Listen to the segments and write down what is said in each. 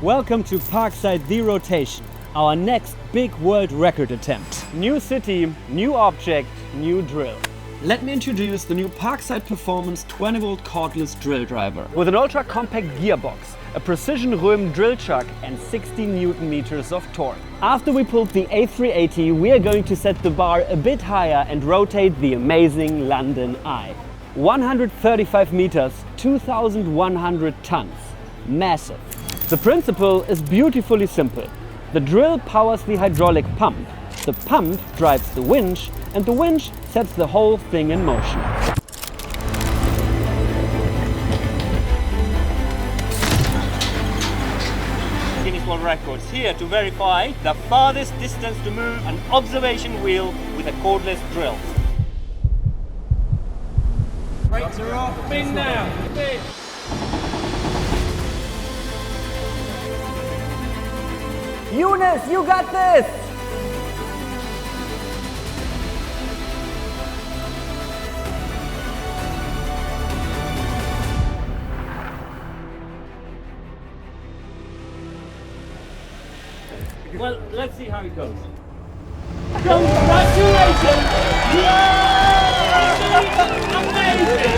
Welcome to Parkside The Rotation, our next big world record attempt. New city, new object, new drill. Let me introduce the new Parkside Performance 20-volt cordless drill driver. With an ultra-compact gearbox, a precision Röhm drill chuck and 60 Newton meters of torque. After we pulled the A380, we are going to set the bar a bit higher and rotate the amazing London Eye. 135 meters, 2,100 tons. Massive. The principle is beautifully simple. The drill powers the hydraulic pump. The pump drives the winch, and the winch sets the whole thing in motion. Guinness World Records here to verify the farthest distance to move an observation wheel with a cordless drill. Brakes are off, spin now, spin! Eunice, you got this! Well, let's see how it goes. Congratulations! Amazing!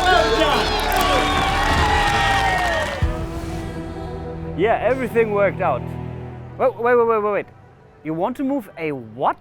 Well done! Yeah, everything worked out. Wait. You want to move a what?